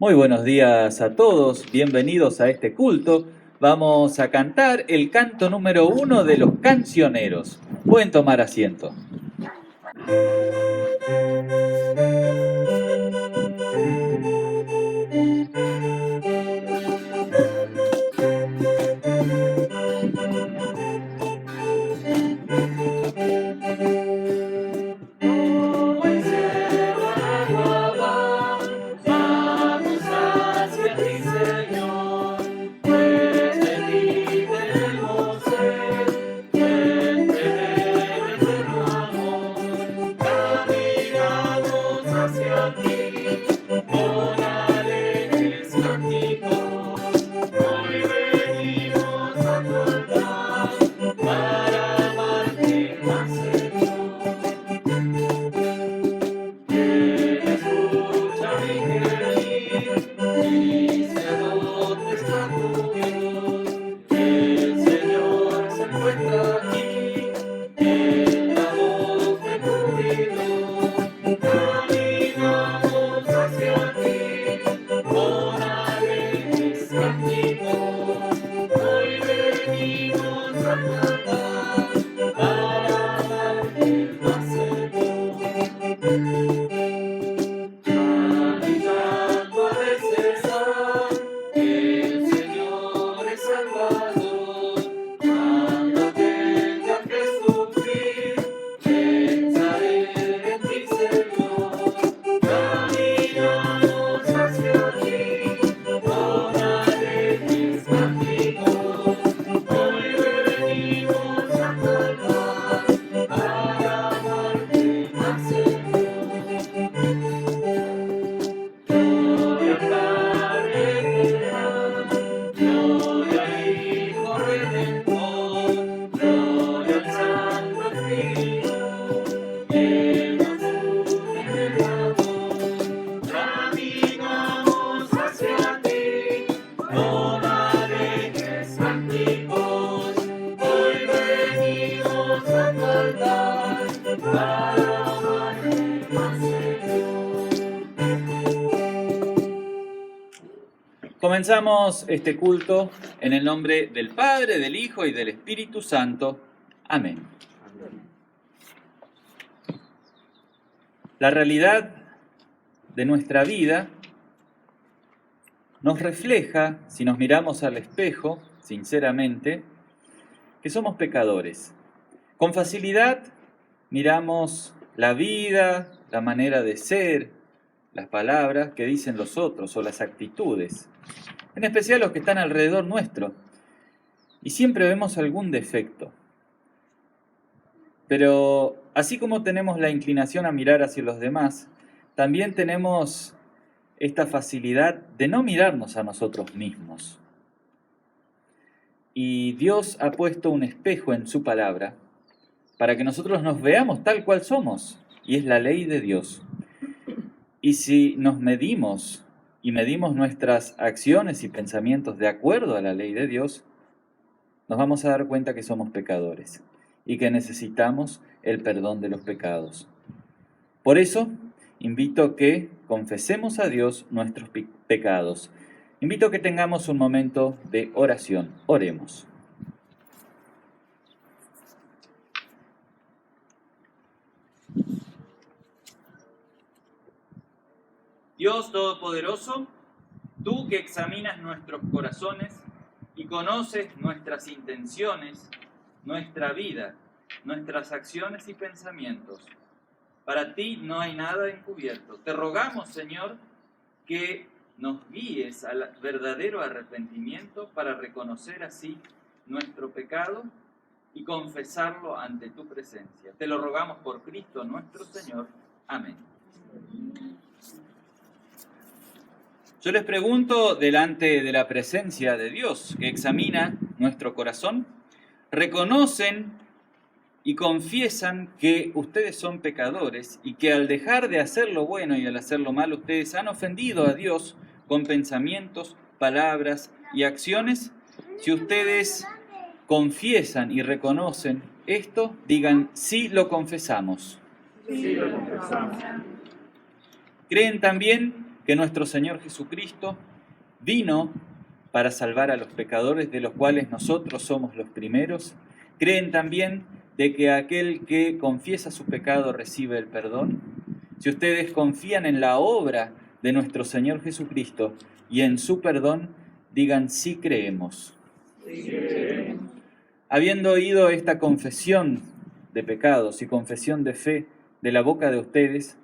Muy buenos días a todos, bienvenidos a este culto. Vamos a cantar el canto número 1 de los cancioneros. Pueden tomar asiento. Comenzamos este culto en el nombre del Padre, del Hijo y del Espíritu Santo. Amén. La realidad de nuestra vida nos refleja, si nos miramos al espejo, sinceramente, que somos pecadores. Con facilidad miramos la vida, la manera de ser, las palabras que dicen los otros o las actitudes, en especial los que están alrededor nuestro, y siempre vemos algún defecto. Pero así como tenemos la inclinación a mirar hacia los demás, también tenemos esta facilidad de no mirarnos a nosotros mismos. Y Dios ha puesto un espejo en su palabra para que nosotros nos veamos tal cual somos, y es la ley de Dios. Y si nos medimos y medimos nuestras acciones y pensamientos de acuerdo a la ley de Dios, nos vamos a dar cuenta que somos pecadores y que necesitamos el perdón de los pecados. Por eso, invito a que confesemos a Dios nuestros pecados. Invito a que tengamos un momento de oración. Oremos. Dios Todopoderoso, tú que examinas nuestros corazones y conoces nuestras intenciones, nuestra vida, nuestras acciones y pensamientos, para ti no hay nada encubierto. Te rogamos, Señor, que nos guíes al verdadero arrepentimiento para reconocer así nuestro pecado y confesarlo ante tu presencia. Te lo rogamos por Cristo nuestro Señor. Amén. Yo les pregunto, delante de la presencia de Dios que examina nuestro corazón, ¿reconocen y confiesan que ustedes son pecadores y que al dejar de hacer lo bueno y al hacer lo malo ustedes han ofendido a Dios con pensamientos, palabras y acciones? Si ustedes confiesan y reconocen esto, digan, sí lo confesamos. Sí, lo confesamos. ¿Creen también que nuestro Señor Jesucristo vino para salvar a los pecadores, de los cuales nosotros somos los primeros. Creen también de que aquel que confiesa su pecado recibe el perdón. Si ustedes confían en la obra de nuestro Señor Jesucristo y en su perdón, digan sí creemos. Sí creemos. Habiendo oído esta confesión de pecados y confesión de fe de la boca de ustedes,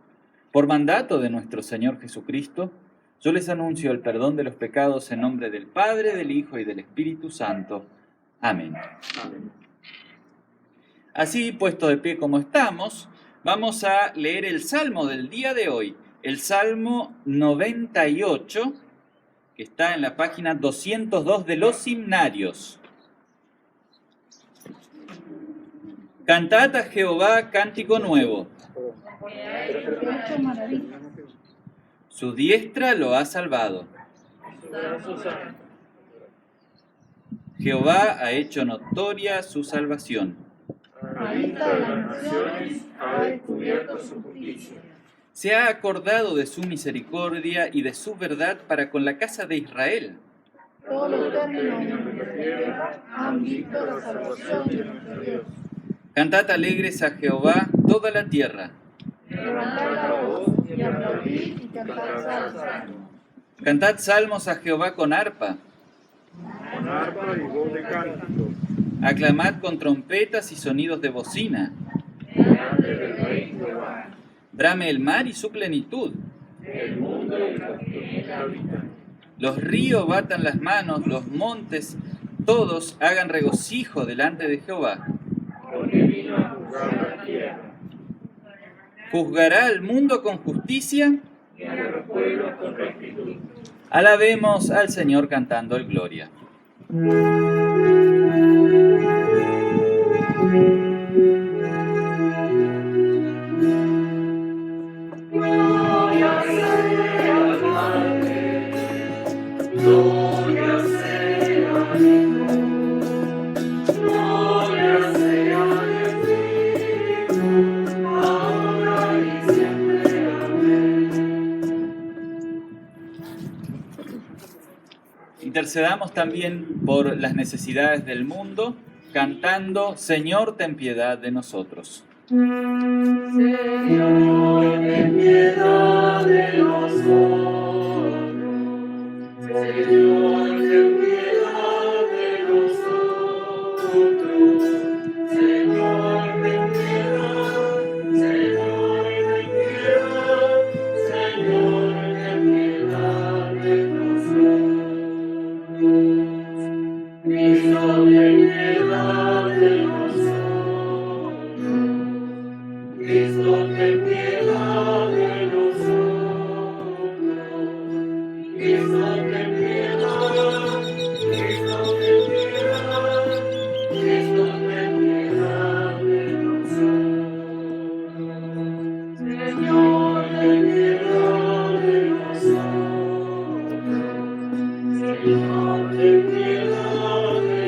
por mandato de nuestro Señor Jesucristo, yo les anuncio el perdón de los pecados en nombre del Padre, del Hijo y del Espíritu Santo. Amén. Amén. Así, puesto de pie como estamos, vamos a leer el Salmo del día de hoy, el Salmo 98, que está en la página 202 de los himnarios. Cantad a Jehová cántico nuevo. Su diestra lo ha salvado. Jehová ha hecho notoria su salvación. A vista de las naciones ha descubierto su justicia. Se ha acordado de su misericordia y de su verdad para con la casa de Israel. Todos los términos de nuestra tierra han visto la salvación de nuestro Dios. Cantad alegres a Jehová toda la tierra. Levantad la voz y aplaudid y cantad salmos. Cantad salmos a Jehová con arpa. Con arpa y voz de cántico. Aclamad con trompetas y sonidos de bocina. Delante del Rey Jehová. Brame el mar y su plenitud. El mundo y los que en él habitan. Los ríos batan las manos, los montes, todos hagan regocijo delante de Jehová. Porque vino a juzgar la tierra. Juzgará al mundo con justicia. Y a los pueblos con rectitud. Alabemos al Señor cantando el Gloria. Gloria sea al Padre, gloria sea al Hijo, gloria sea al Espíritu, ahora y siempre. Amén. Intercedamos también por las necesidades del mundo, cantando Señor, ten piedad de nosotros. Señor, ten piedad de nosotros. Señor, ten piedad de nosotros. Señor, ten piedad. Señor, ten piedad. Señor, ten piedad de nosotros. Cristo, ten piedad de nosotros. Cristo, ten piedad de nosotros. Cristo, ten piedad. Cristo, ten piedad. Cristo, ten piedad de nosotros. Señor, ten piedad de nosotros. Señor, ten piedad de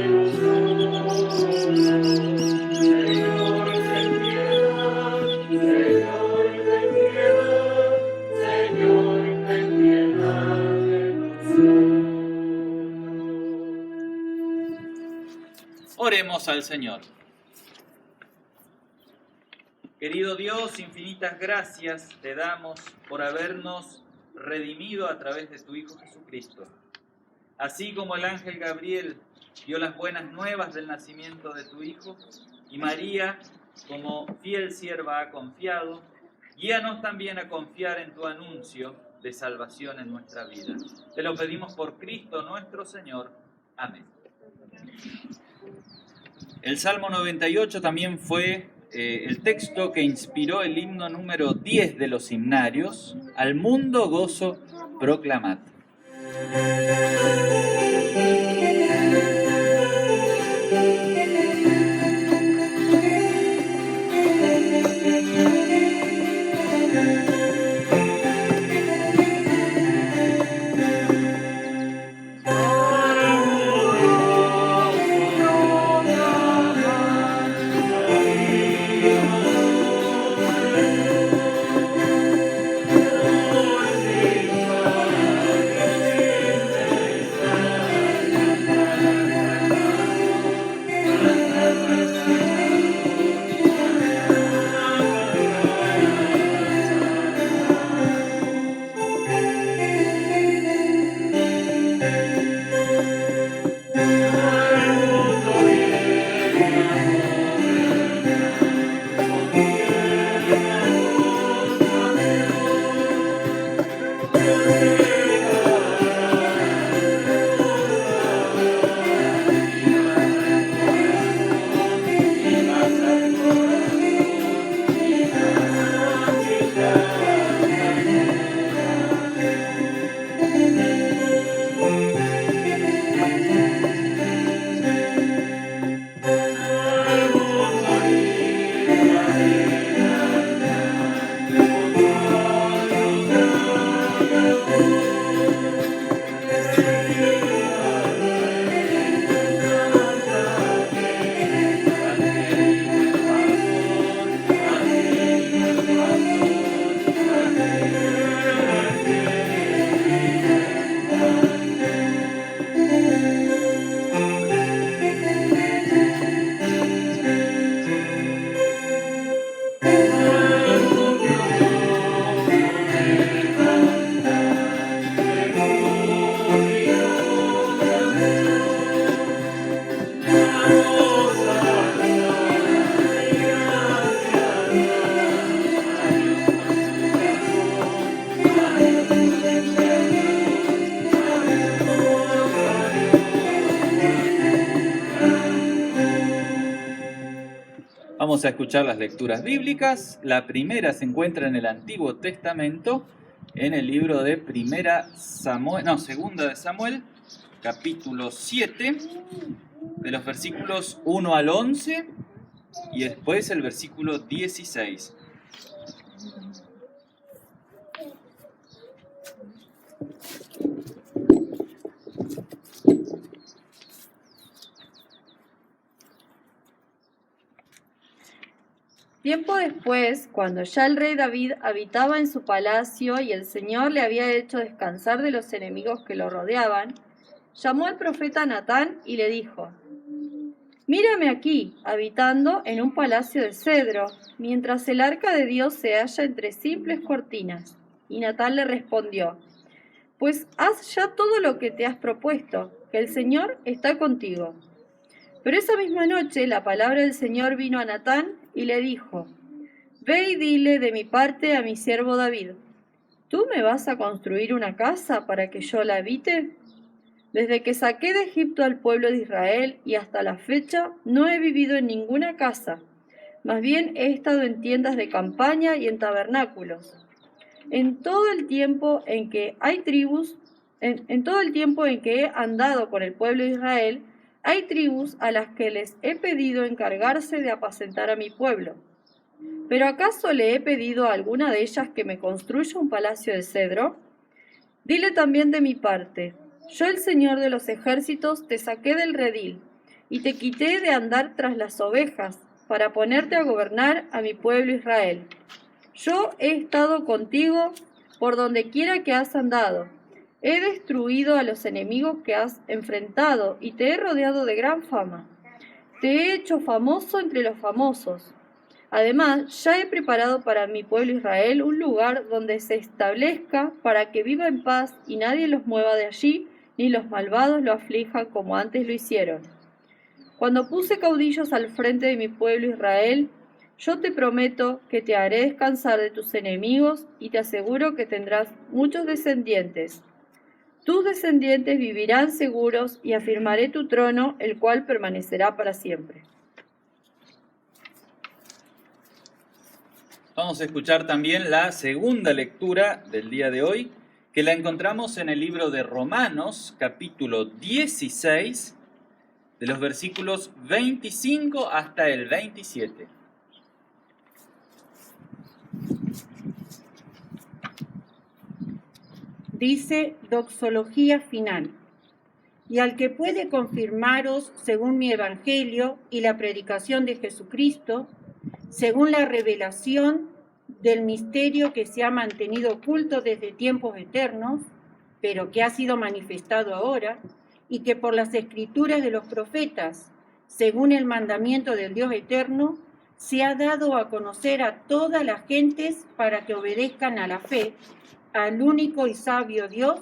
nosotros. Señor, ten piedad. Señor, ten piedad. Señor, ten piedad de nosotros. Oremos al Señor. Querido Dios, infinitas gracias te damos por habernos redimido a través de tu Hijo Jesucristo. Así como el ángel Gabriel dio las buenas nuevas del nacimiento de tu Hijo, y María, como fiel sierva, ha confiado, guíanos también a confiar en tu anuncio de salvación en nuestra vida. Te lo pedimos por Cristo nuestro Señor. Amén. El Salmo 98 también fue el texto que inspiró el himno número 10 de los himnarios, Al mundo gozo proclamad. Vamos a escuchar las lecturas bíblicas. La primera se encuentra en el Antiguo Testamento, en el libro de Segunda de Samuel, capítulo 7, de los versículos 1 al 11 y después el versículo 16. Tiempo después, cuando ya el rey David habitaba en su palacio y el Señor le había hecho descansar de los enemigos que lo rodeaban, llamó al profeta Natán y le dijo: «Mírame aquí, habitando en un palacio de cedro, mientras el arca de Dios se halla entre simples cortinas». Y Natán le respondió: «Pues haz ya todo lo que te has propuesto, que el Señor está contigo». Pero esa misma noche la palabra del Señor vino a Natán y le dijo: «Ve y dile de mi parte a mi siervo David: ¿tú me vas a construir una casa para que yo la habite? Desde que saqué de Egipto al pueblo de Israel y hasta la fecha no he vivido en ninguna casa, más bien he estado en tiendas de campaña y en tabernáculos. En todo el tiempo en que he andado con el pueblo de Israel, hay tribus a las que les he pedido encargarse de apacentar a mi pueblo. ¿Pero acaso le he pedido a alguna de ellas que me construya un palacio de cedro? Dile también de mi parte: yo, el Señor de los ejércitos, te saqué del redil y te quité de andar tras las ovejas para ponerte a gobernar a mi pueblo Israel. Yo he estado contigo por donde quiera que has andado. He destruido a los enemigos que has enfrentado y te he rodeado de gran fama. Te he hecho famoso entre los famosos. Además, ya he preparado para mi pueblo Israel un lugar donde se establezca para que viva en paz y nadie los mueva de allí, ni los malvados lo aflijan como antes lo hicieron. Cuando puse caudillos al frente de mi pueblo Israel, yo te prometo que te haré descansar de tus enemigos y te aseguro que tendrás muchos descendientes. Tus descendientes vivirán seguros y afirmaré tu trono, el cual permanecerá para siempre». Vamos a escuchar también la segunda lectura del día de hoy, que la encontramos en el libro de Romanos, capítulo 16, de los versículos 25 hasta el 27. Dice doxología final: «Y al que puede confirmaros según mi evangelio y la predicación de Jesucristo, según la revelación del misterio que se ha mantenido oculto desde tiempos eternos, pero que ha sido manifestado ahora, y que por las escrituras de los profetas, según el mandamiento del Dios eterno, se ha dado a conocer a todas las gentes para que obedezcan a la fe, al único y sabio Dios,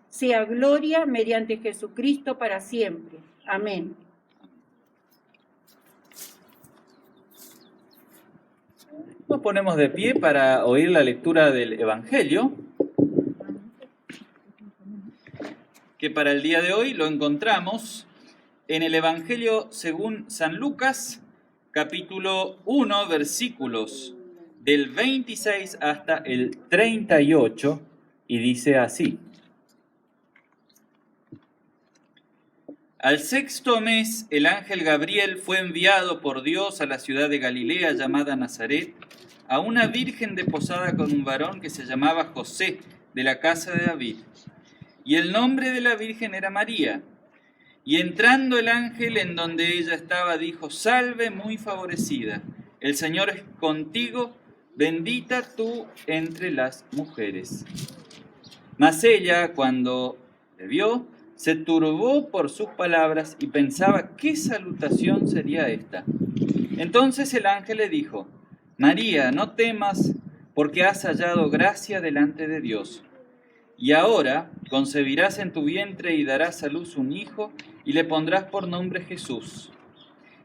sea gloria mediante Jesucristo para siempre. Amén». Nos ponemos de pie para oír la lectura del Evangelio, que para el día de hoy lo encontramos en el Evangelio según San Lucas, capítulo 1, versículos del 26 hasta el 38, y dice así: Al sexto mes, el ángel Gabriel fue enviado por Dios a la ciudad de Galilea llamada Nazaret, a una virgen desposada con un varón que se llamaba José, de la casa de David. Y el nombre de la virgen era María. Y entrando el ángel en donde ella estaba, dijo: Salve, muy favorecida, el Señor es contigo, bendita tú entre las mujeres. Mas ella, cuando le vio, se turbó por sus palabras y pensaba qué salutación sería esta. Entonces el ángel le dijo: María, no temas, porque has hallado gracia delante de Dios. Y ahora concebirás en tu vientre y darás a luz un hijo, y le pondrás por nombre Jesús.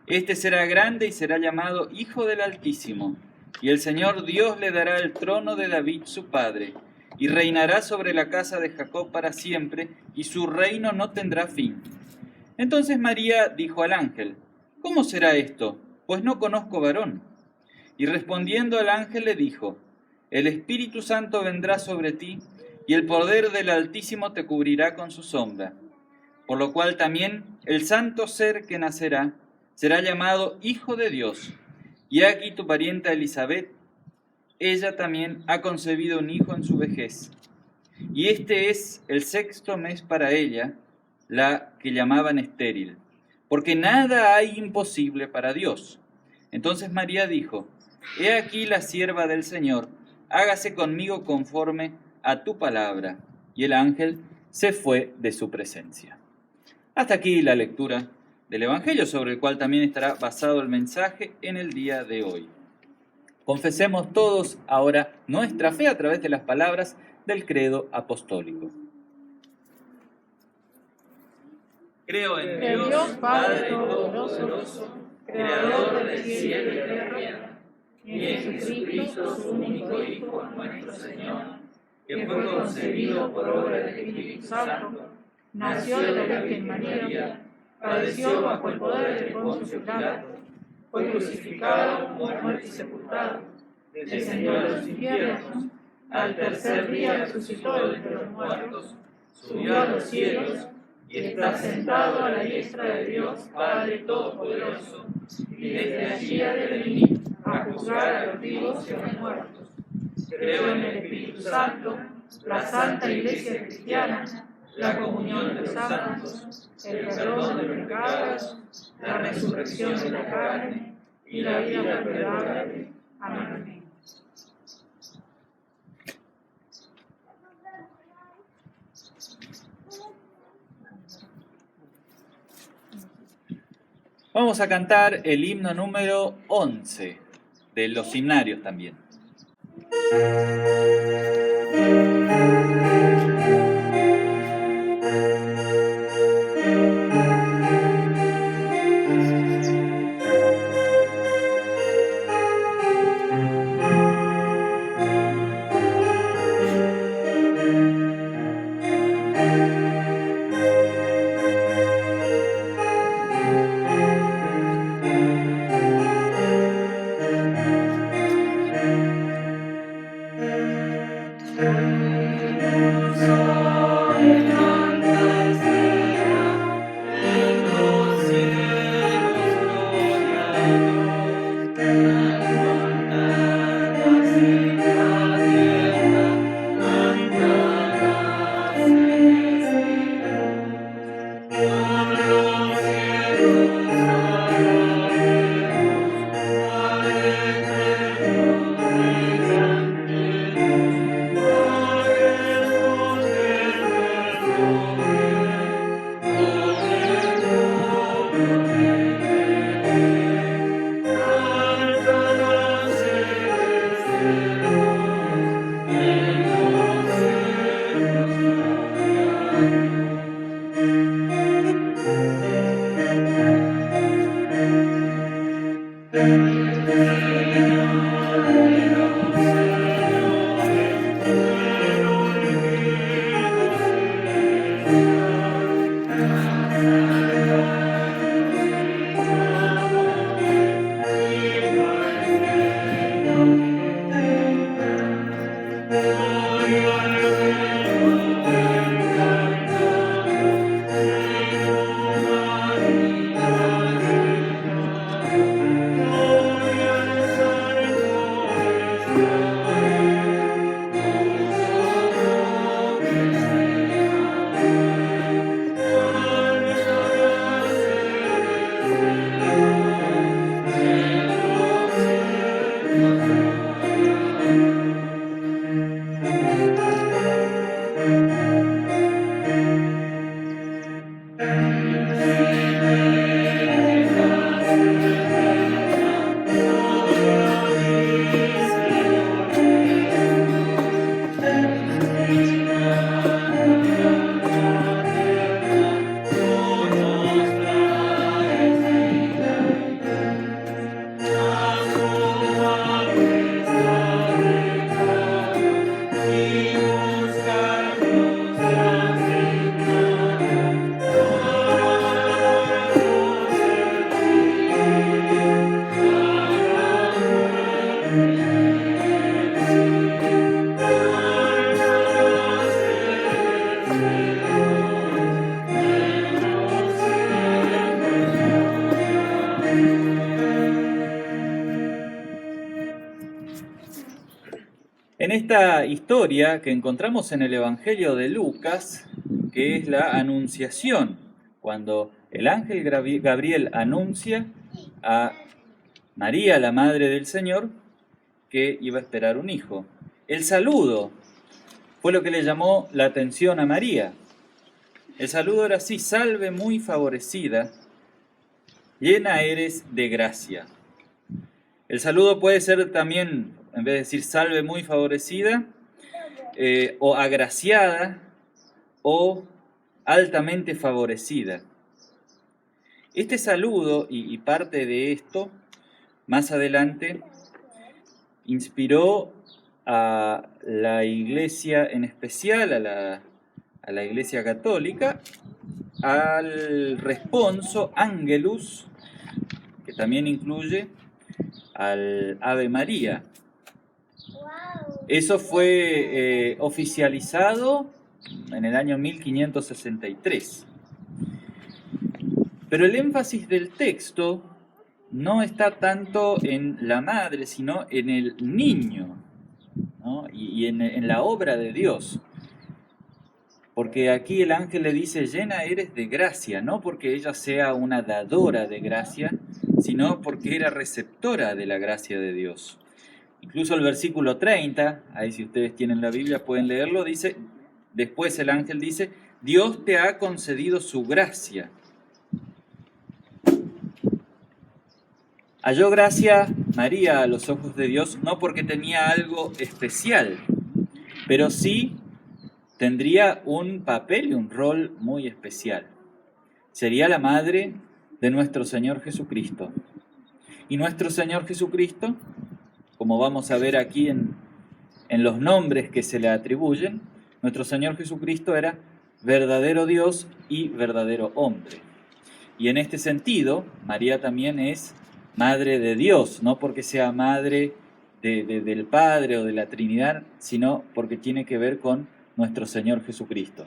Este será grande y será llamado Hijo del Altísimo, y el Señor Dios le dará el trono de David su padre, y reinará sobre la casa de Jacob para siempre, y su reino no tendrá fin. Entonces María dijo al ángel: ¿Cómo será esto? pues no conozco varón. Y respondiendo el ángel le dijo, el Espíritu Santo vendrá sobre ti, y el poder del Altísimo te cubrirá con su sombra. Por lo cual también el santo ser que nacerá será llamado Hijo de Dios. Y aquí tu parienta Elisabet, ella también ha concebido un hijo en su vejez. Y este es el 6º mes para ella, la que llamaban estéril, porque nada hay imposible para Dios. Entonces María dijo, he aquí la sierva del Señor, hágase conmigo conforme a tu palabra. Y el ángel se fue de su presencia. Hasta aquí la lectura del Evangelio, sobre el cual también estará basado el mensaje en el día de hoy. Confesemos todos ahora nuestra fe a través de las palabras del credo apostólico. Creo en Dios Padre Todopoderoso, Creador del cielo y de la tierra, y en Jesucristo, su único Hijo, nuestro Señor, que fue concebido por obra del Espíritu Santo, nació de la Virgen María, padeció bajo el poder de Poncio Pilato, fue crucificado, muerto y sepultado, descendió a los infiernos, al tercer día resucitó entre los muertos, subió a los cielos y está sentado a la diestra de Dios Padre Todopoderoso, y desde allí ha de venir a juzgar a los vivos y a los muertos. Creo en el Espíritu Santo, la Santa Iglesia Cristiana, la comunión de los santos, el perdón de los pecados, la resurrección de la carne y la vida perdurable. Amén. Vamos a cantar el himno número 11 de los himnarios también. en esta historia que encontramos en el Evangelio de Lucas, que es la anunciación, cuando el ángel Gabriel anuncia a María, la madre del Señor, que iba a esperar un hijo. El saludo fue lo que le llamó la atención a María. El saludo era así: salve muy favorecida, llena eres de gracia. El saludo puede ser también, en vez de decir salve muy favorecida, o agraciada, o altamente favorecida. Este saludo, y parte de esto, más adelante, inspiró a la Iglesia, en especial a la Iglesia Católica, al responso Angelus, que también incluye al Ave María. Eso fue oficializado en el año 1563. Pero el énfasis del texto no está tanto en la madre, sino en el niño, ¿no? y en la obra de Dios. Porque aquí el ángel le dice, llena eres de gracia, no porque ella sea una dadora de gracia, sino porque era receptora de la gracia de Dios. Incluso el versículo 30, ahí si ustedes tienen la Biblia pueden leerlo, dice, después el ángel dice, Dios te ha concedido su gracia. Halló gracia María a los ojos de Dios, no porque tenía algo especial, pero sí tendría un papel y un rol muy especial. Sería la madre de nuestro Señor Jesucristo. Y nuestro Señor Jesucristo, como vamos a ver aquí en los nombres que se le atribuyen, nuestro Señor Jesucristo era verdadero Dios y verdadero hombre. Y en este sentido, María también es madre de Dios, no porque sea madre del Padre o de la Trinidad, sino porque tiene que ver con nuestro Señor Jesucristo.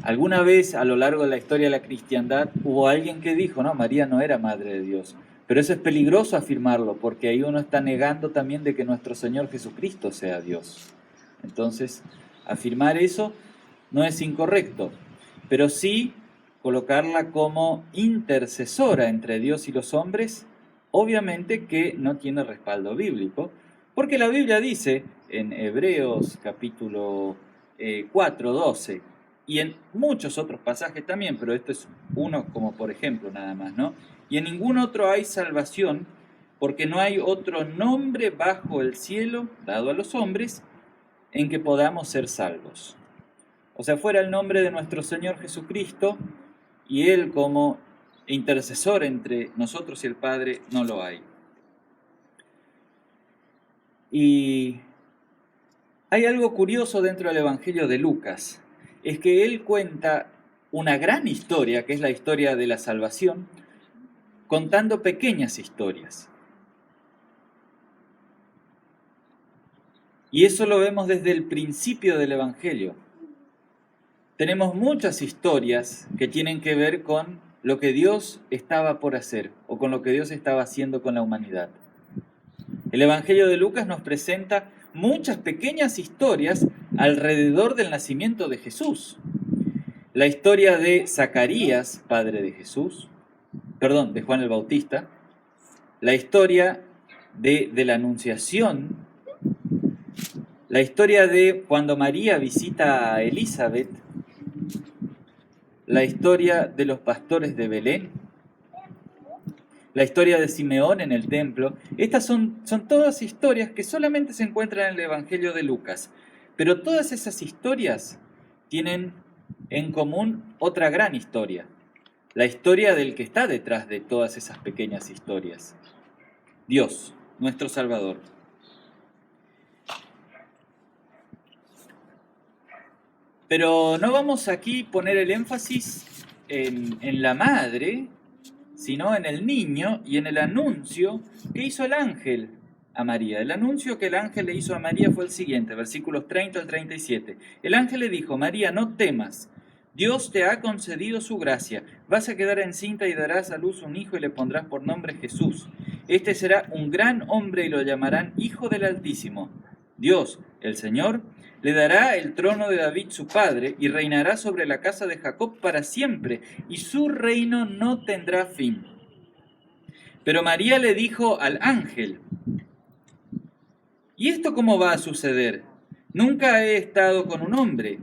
Alguna vez a lo largo de la historia de la cristiandad hubo alguien que dijo, no, María no era madre de Dios. Pero eso es peligroso afirmarlo, porque ahí uno está negando también de que nuestro Señor Jesucristo sea Dios. Entonces, afirmar eso no es incorrecto, pero sí colocarla como intercesora entre Dios y los hombres, obviamente que no tiene respaldo bíblico, porque la Biblia dice en Hebreos capítulo 4, 12, y en muchos otros pasajes también, pero esto es uno como por ejemplo nada más, ¿no? Y en ningún otro hay salvación, porque no hay otro nombre bajo el cielo dado a los hombres en que podamos ser salvos. O sea, fuera el nombre de nuestro Señor Jesucristo y Él como intercesor entre nosotros y el Padre, no lo hay. Y hay algo curioso dentro del Evangelio de Lucas, es que él cuenta una gran historia, que es la historia de la salvación, contando pequeñas historias. Y eso lo vemos desde el principio del Evangelio. Tenemos muchas historias que tienen que ver con lo que Dios estaba por hacer o con lo que Dios estaba haciendo con la humanidad. El Evangelio de Lucas nos presenta muchas pequeñas historias alrededor del nacimiento de Jesús. La historia de Zacarías, padre de Jesús, de Juan el Bautista, la historia de la Anunciación, la historia de cuando María visita a Elizabeth, la historia de los pastores de Belén, la historia de Simeón en el templo. Estas son todas historias que solamente se encuentran en el Evangelio de Lucas, pero todas esas historias tienen en común otra gran historia, la historia del que está detrás de todas esas pequeñas historias, Dios, nuestro Salvador. Pero no vamos aquí a poner el énfasis en la madre, sino en el niño y en el anuncio que hizo el ángel a María. El anuncio que el ángel le hizo a María fue el siguiente, versículos 30 al 37. El ángel le dijo, María, no temas, Dios te ha concedido su gracia. Vas a quedar encinta y darás a luz un hijo y le pondrás por nombre Jesús. Este será un gran hombre y lo llamarán Hijo del Altísimo. Dios el Señor, le dará el trono de David su padre y reinará sobre la casa de Jacob para siempre, y su reino no tendrá fin. Pero María le dijo al ángel: ¿y esto cómo va a suceder? Nunca he estado con un hombre.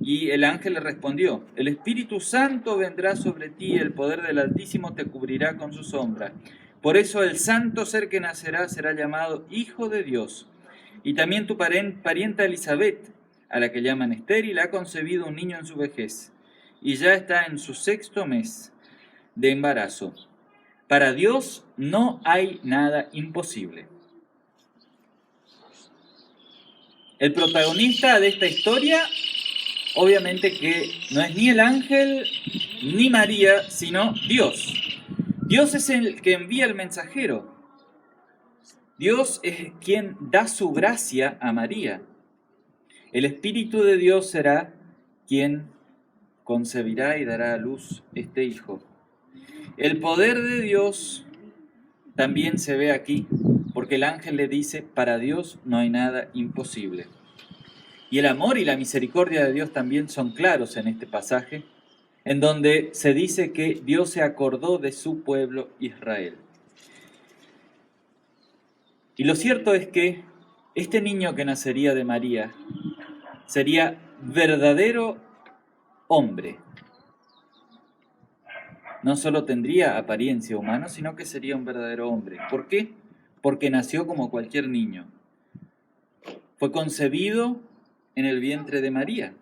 Y el ángel le respondió: el Espíritu Santo vendrá sobre ti y el poder del Altísimo te cubrirá con su sombra. Por eso el santo ser que nacerá será llamado Hijo de Dios. Y también tu parienta Elizabeth, a la que llaman estéril, ha concebido un niño en su vejez, y ya está en su 6º mes de embarazo. Para Dios no hay nada imposible. El protagonista de esta historia, obviamente que no es ni el ángel ni María, sino Dios. Dios es el que envía el mensajero. Dios es quien da su gracia a María. El Espíritu de Dios será quien concebirá y dará a luz este hijo. El poder de Dios también se ve aquí, porque el ángel le dice: para Dios no hay nada imposible. Y el amor y la misericordia de Dios también son claros en este pasaje, en donde se dice que Dios se acordó de su pueblo Israel. Y lo cierto es que este niño que nacería de María sería verdadero hombre. No solo tendría apariencia humana, sino que sería un verdadero hombre. ¿Por qué? Porque nació como cualquier niño. Fue concebido en el vientre de María.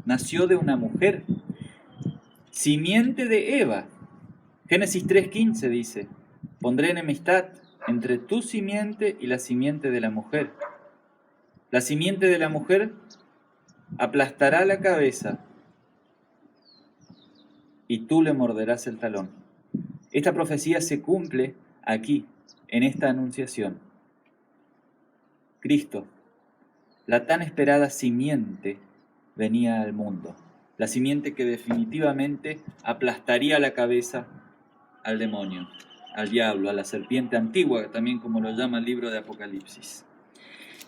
Nació de una mujer, simiente de Eva. Génesis 3:15 dice: pondré enemistad entre tu simiente y la simiente de la mujer. La simiente de la mujer aplastará la cabeza y tú le morderás el talón. Esta profecía se cumple aquí, en esta anunciación. Cristo, la tan esperada simiente, venía al mundo. La simiente que definitivamente aplastaría la cabeza al demonio, al diablo, a la serpiente antigua, también como lo llama el libro de Apocalipsis.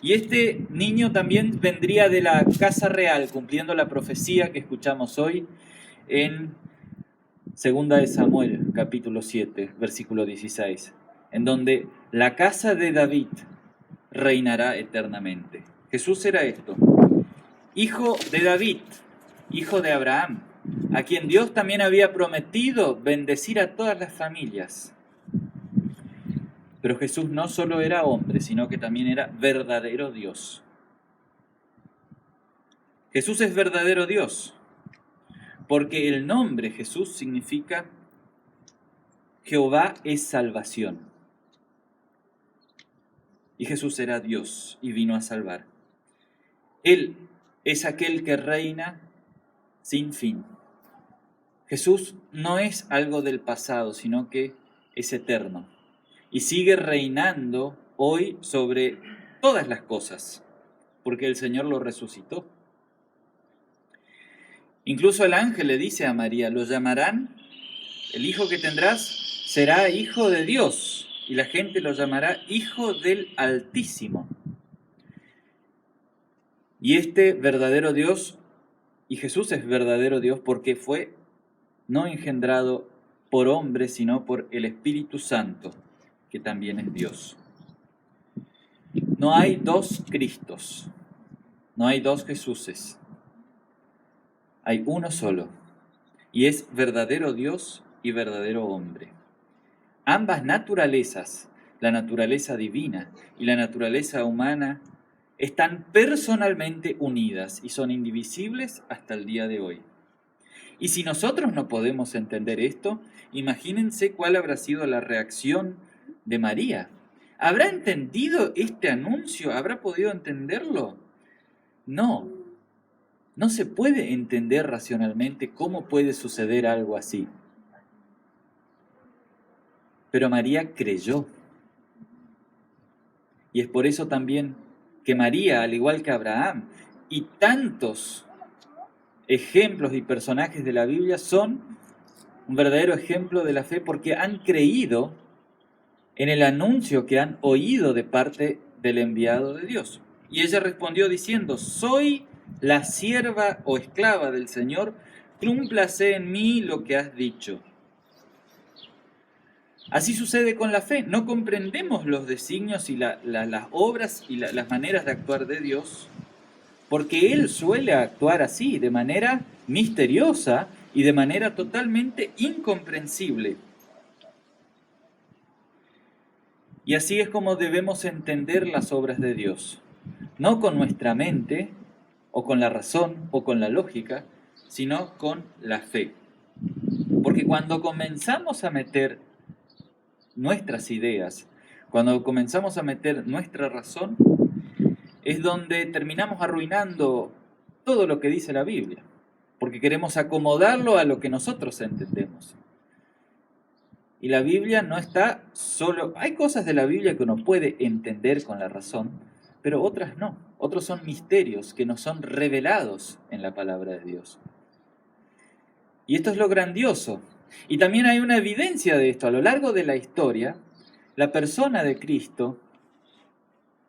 Y este niño también vendría de la casa real, cumpliendo la profecía que escuchamos hoy en 2 de Samuel, capítulo 7, versículo 16, en donde la casa de David reinará eternamente. Jesús era esto: hijo de David, hijo de Abraham, a quien Dios también había prometido bendecir a todas las familias. Pero Jesús no solo era hombre, sino que también era verdadero Dios. Jesús es verdadero Dios, porque el nombre Jesús significa Jehová es salvación. Y Jesús era Dios y vino a salvar. Él es aquel que reina sin fin. Jesús no es algo del pasado, sino que es eterno. Y sigue reinando hoy sobre todas las cosas, porque el Señor lo resucitó. Incluso el ángel le dice a María: lo llamarán, el hijo que tendrás será hijo de Dios, y la gente lo llamará Hijo del Altísimo. Y este verdadero Dios, y Jesús es verdadero Dios porque fue no engendrado por hombre, sino por el Espíritu Santo, que también es Dios. No hay dos Cristos, no hay dos Jesuses, hay uno solo, y es verdadero Dios y verdadero hombre. Ambas naturalezas, la naturaleza divina y la naturaleza humana, están personalmente unidas y son indivisibles hasta el día de hoy. Y si nosotros no podemos entender esto, imagínense cuál habrá sido la reacción de María. ¿Habrá entendido este anuncio? ¿Habrá podido entenderlo? No, no se puede entender racionalmente cómo puede suceder algo así. Pero María creyó. Y es por eso también que María, al igual que Abraham y tantos ejemplos y personajes de la Biblia, son un verdadero ejemplo de la fe porque han creído en el anuncio que han oído de parte del enviado de Dios. Y ella respondió diciendo: soy la sierva o esclava del Señor, cúmplase en mí lo que has dicho. Así sucede con la fe. No comprendemos los designios y las obras y las maneras de actuar de Dios, porque Él suele actuar así, de manera misteriosa y de manera totalmente incomprensible. Y así es como debemos entender las obras de Dios, no con nuestra mente, o con la razón, o con la lógica, sino con la fe. Porque cuando comenzamos a meter nuestras ideas, cuando comenzamos a meter nuestra razón, es donde terminamos arruinando todo lo que dice la Biblia, porque queremos acomodarlo a lo que nosotros entendemos. Y la Biblia no está solo... Hay cosas de la Biblia que uno puede entender con la razón, pero otras no. Otros son misterios que nos son revelados en la palabra de Dios. Y esto es lo grandioso. Y también hay una evidencia de esto. A lo largo de la historia, la persona de Cristo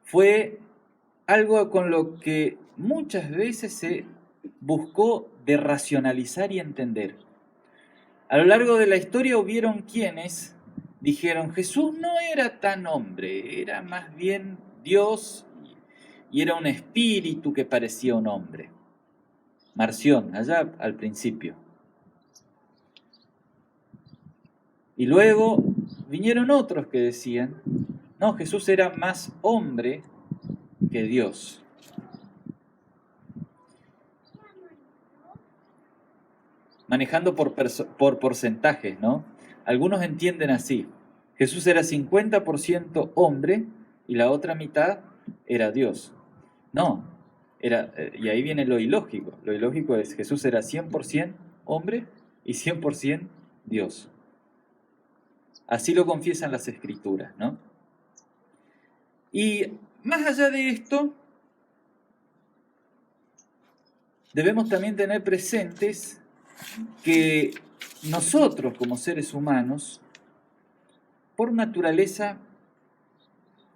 fue algo con lo que muchas veces se buscó de racionalizar y entender. A lo largo de la historia hubieron quienes dijeron: Jesús no era tan hombre, era más bien Dios y era un espíritu que parecía un hombre. Marción, allá al principio. Y luego vinieron otros que decían: no, Jesús era más hombre que Dios. Manejando por porcentajes, ¿no? Algunos entienden así: Jesús era 50% hombre y la otra mitad era Dios. No, y ahí viene lo ilógico. Lo ilógico es: Jesús era 100% hombre y 100% Dios. Así lo confiesan las Escrituras, ¿no? Y más allá de esto, debemos también tener presentes que nosotros como seres humanos, por naturaleza,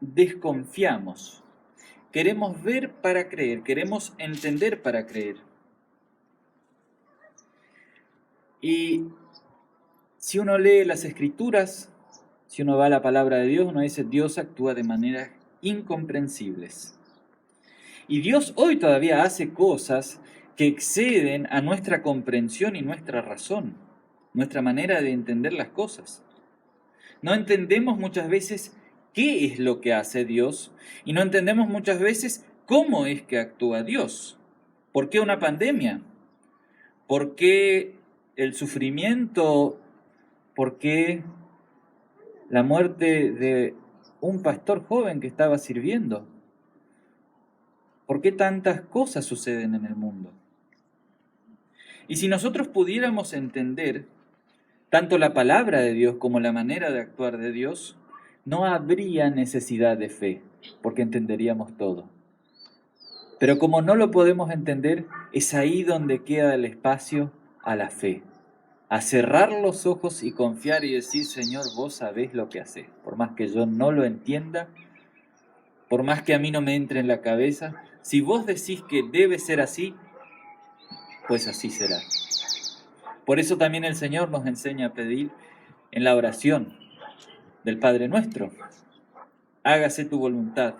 desconfiamos. Queremos ver para creer, queremos entender para creer. Y si uno lee las Escrituras, si uno va a la palabra de Dios, uno dice: Dios actúa de maneras incomprensibles. Y Dios hoy todavía hace cosas que exceden a nuestra comprensión y nuestra razón, nuestra manera de entender las cosas. No entendemos muchas veces qué es lo que hace Dios y no entendemos muchas veces cómo es que actúa Dios. ¿Por qué una pandemia? ¿Por qué el sufrimiento? ¿Por qué la muerte de un pastor joven que estaba sirviendo? ¿Por qué tantas cosas suceden en el mundo? Y si nosotros pudiéramos entender tanto la palabra de Dios como la manera de actuar de Dios, no habría necesidad de fe, porque entenderíamos todo. Pero como no lo podemos entender, es ahí donde queda el espacio a la fe, a cerrar los ojos y confiar y decir: Señor, vos sabés lo que hacés. Por más que yo no lo entienda, por más que a mí no me entre en la cabeza, si vos decís que debe ser así, pues así será. Por eso también el Señor nos enseña a pedir en la oración del Padre Nuestro: hágase tu voluntad,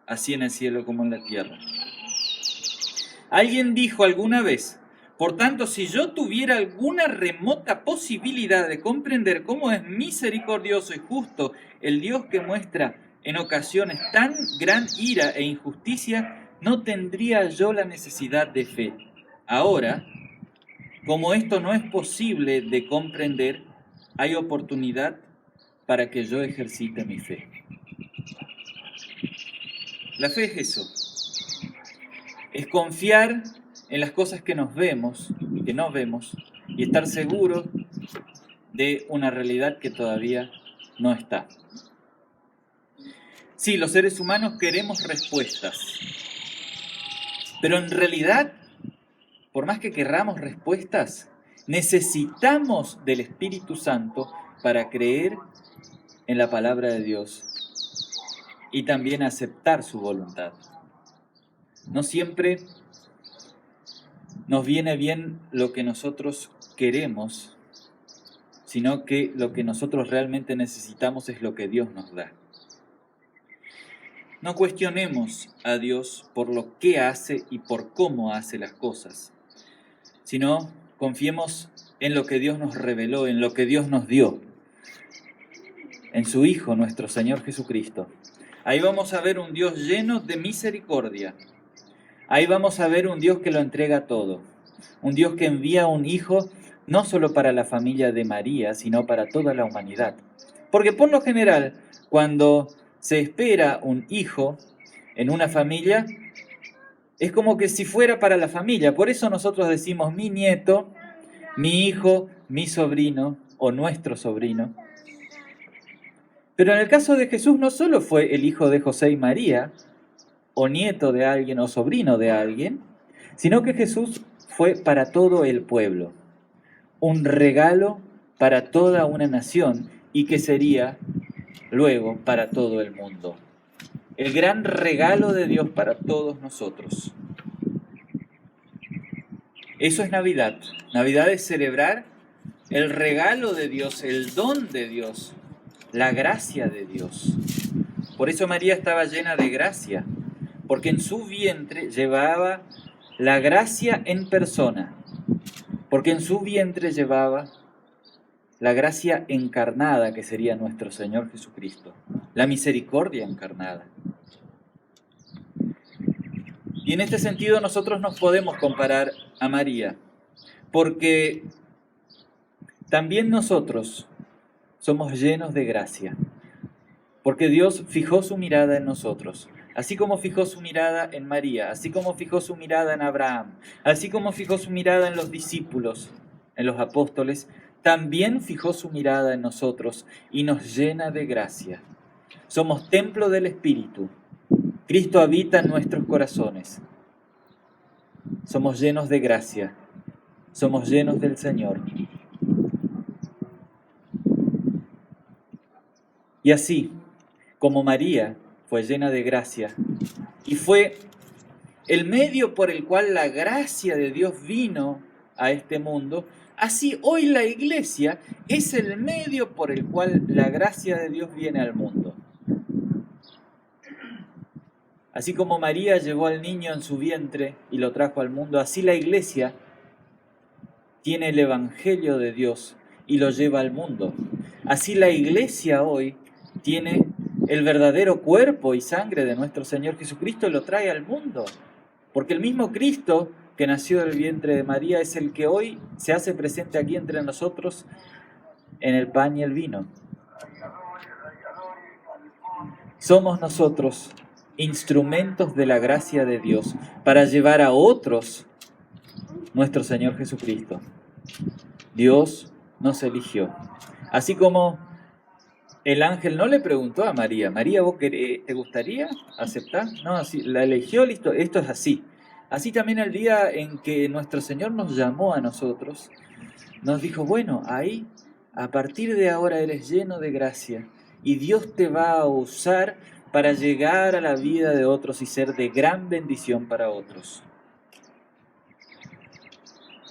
así en el cielo como en la tierra. Alguien dijo alguna vez: por tanto, si yo tuviera alguna remota posibilidad de comprender cómo es misericordioso y justo el Dios que muestra en ocasiones tan gran ira e injusticia, no tendría yo la necesidad de fe. Ahora, como esto no es posible de comprender, hay oportunidad para que yo ejercite mi fe. La fe es eso. Es confiar en las cosas que nos vemos y que no vemos y estar seguros de una realidad que todavía no está. Sí, los seres humanos queremos respuestas, pero en realidad, por más que querramos respuestas, necesitamos del Espíritu Santo para creer en la palabra de Dios y también aceptar su voluntad. No siempre nos viene bien lo que nosotros queremos, sino que lo que nosotros realmente necesitamos es lo que Dios nos da. No cuestionemos a Dios por lo que hace y por cómo hace las cosas, sino confiemos en lo que Dios nos reveló, en lo que Dios nos dio, en su Hijo, nuestro Señor Jesucristo. Ahí vamos a ver un Dios lleno de misericordia. Ahí vamos a ver un Dios que lo entrega todo. Un Dios que envía a un Hijo no solo para la familia de María, sino para toda la humanidad. Porque por lo general, cuando se espera un hijo en una familia, es como que si fuera para la familia. Por eso nosotros decimos mi nieto, mi hijo, mi sobrino o nuestro sobrino. Pero en el caso de Jesús no solo fue el hijo de José y María, o nieto de alguien o sobrino de alguien, sino que Jesús fue para todo el pueblo, un regalo para toda una nación y que sería luego para todo el mundo. El gran regalo de Dios para todos nosotros. Eso es Navidad. Navidad es celebrar el regalo de Dios, el don de Dios, la gracia de Dios. Por eso María estaba llena de gracia, porque en su vientre llevaba la gracia en persona, porque en su vientre llevaba la gracia encarnada, que sería nuestro Señor Jesucristo, la misericordia encarnada. Y en este sentido nosotros nos podemos comparar a María, porque también nosotros somos llenos de gracia, porque Dios fijó su mirada en nosotros, así como fijó su mirada en María, así como fijó su mirada en Abraham, así como fijó su mirada en los discípulos, en los apóstoles, también fijó su mirada en nosotros y nos llena de gracia. Somos templo del Espíritu. Cristo habita en nuestros corazones. Somos llenos de gracia. Somos llenos del Señor. Y así, como María fue llena de gracia y fue el medio por el cual la gracia de Dios vino a este mundo, así hoy la Iglesia es el medio por el cual la gracia de Dios viene al mundo. Así como María llevó al niño en su vientre y lo trajo al mundo, así la Iglesia tiene el Evangelio de Dios y lo lleva al mundo. Así la Iglesia hoy tiene el verdadero cuerpo y sangre de nuestro Señor Jesucristo y lo trae al mundo. Porque el mismo Cristo que nació del vientre de María es el que hoy se hace presente aquí entre nosotros en el pan y el vino. Somos nosotros instrumentos de la gracia de Dios para llevar a otros nuestro Señor Jesucristo. Dios nos eligió. Así como el ángel no le preguntó a María, María, ¿vos te gustaría aceptar? No, así, la eligió, listo, esto es así. Así también el día en que nuestro Señor nos llamó a nosotros, nos dijo, bueno, ahí, a partir de ahora eres lleno de gracia y Dios te va a usar para llegar a la vida de otros y ser de gran bendición para otros.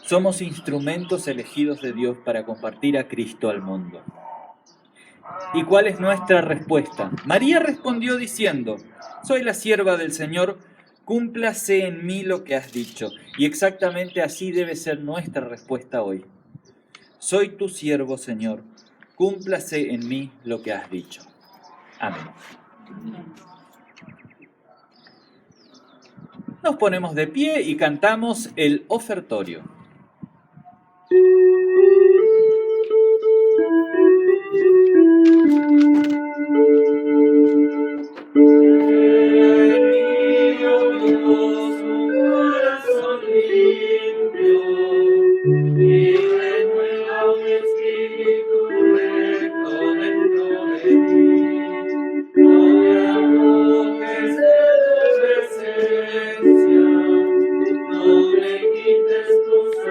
Somos instrumentos elegidos de Dios para compartir a Cristo al mundo. ¿Y cuál es nuestra respuesta? María respondió diciendo, soy la sierva del Señor, cúmplase en mí lo que has dicho. Y exactamente así debe ser nuestra respuesta hoy. Soy tu siervo, Señor, cúmplase en mí lo que has dicho. Amén. Nos ponemos de pie y cantamos el ofertorio. No le quites tu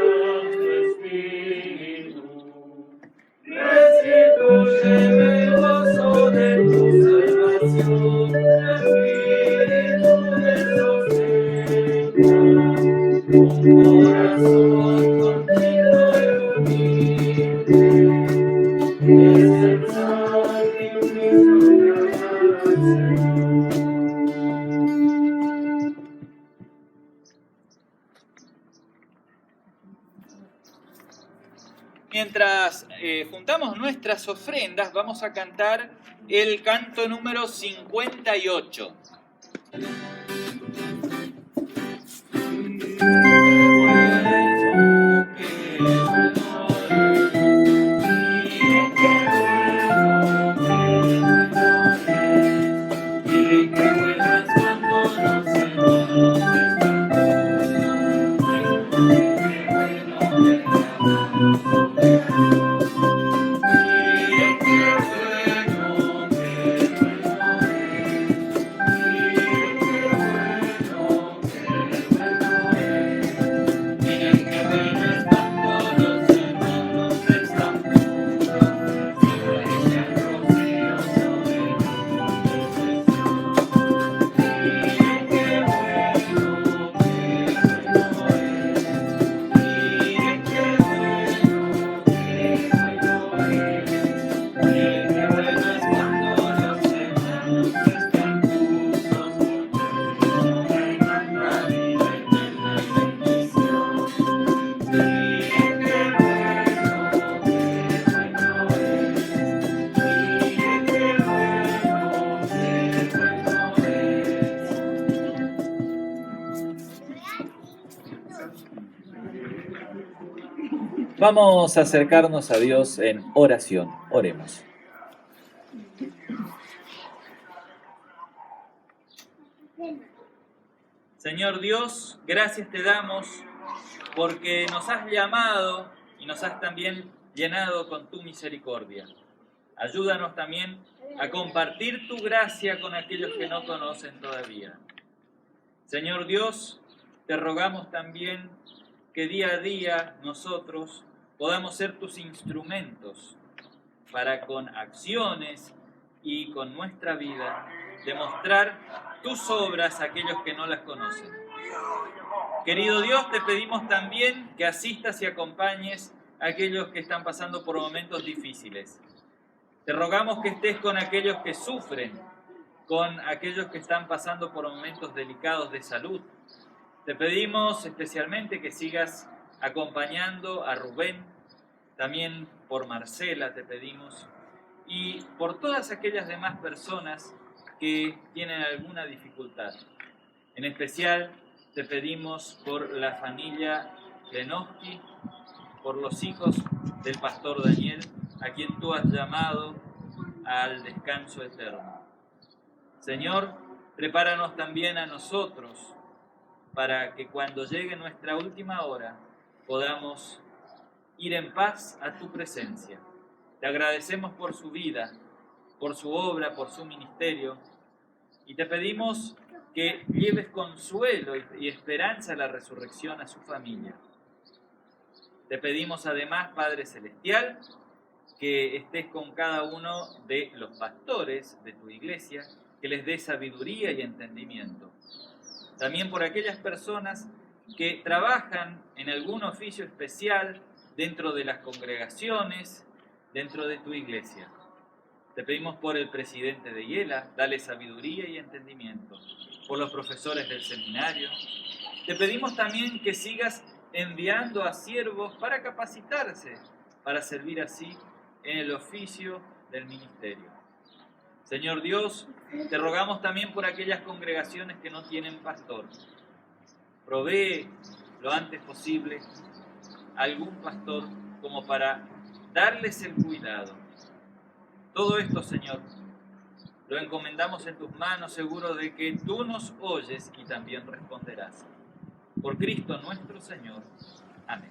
Mientras juntamos nuestras ofrendas, vamos a cantar el canto número 58. Vamos a acercarnos a Dios en oración. Oremos. Señor Dios, gracias te damos porque nos has llamado y nos has también llenado con tu misericordia. Ayúdanos también a compartir tu gracia con aquellos que no conocen todavía. Señor Dios, te rogamos también que día a día nosotros podamos ser tus instrumentos para con acciones y con nuestra vida demostrar tus obras a aquellos que no las conocen. Querido Dios, te pedimos también que asistas y acompañes a aquellos que están pasando por momentos difíciles. Te rogamos que estés con aquellos que sufren, con aquellos que están pasando por momentos delicados de salud. Te pedimos especialmente que sigas acompañando a Rubén, también por Marcela te pedimos, y por todas aquellas demás personas que tienen alguna dificultad. En especial te pedimos por la familia Lenowski, por los hijos del pastor Daniel, a quien tú has llamado al descanso eterno. Señor, prepáranos también a nosotros para que cuando llegue nuestra última hora podamos ir en paz a tu presencia. Te agradecemos por su vida, por su obra, por su ministerio, y te pedimos que lleves consuelo y esperanza a la resurrección a su familia. Te pedimos además, Padre Celestial, que estés con cada uno de los pastores de tu iglesia, que les dé sabiduría y entendimiento. También por aquellas personas que trabajan en algún oficio especial dentro de las congregaciones, dentro de tu iglesia. Te pedimos por el presidente de IELA, dale sabiduría y entendimiento. Por los profesores del seminario. Te pedimos también que sigas enviando a siervos para capacitarse, para servir así en el oficio del ministerio. Señor Dios, te rogamos también por aquellas congregaciones que no tienen pastor. Provee lo antes posible algún pastor como para darles el cuidado. Todo esto, Señor, lo encomendamos en tus manos, seguro de que tú nos oyes y también responderás. Por Cristo nuestro Señor. Amén.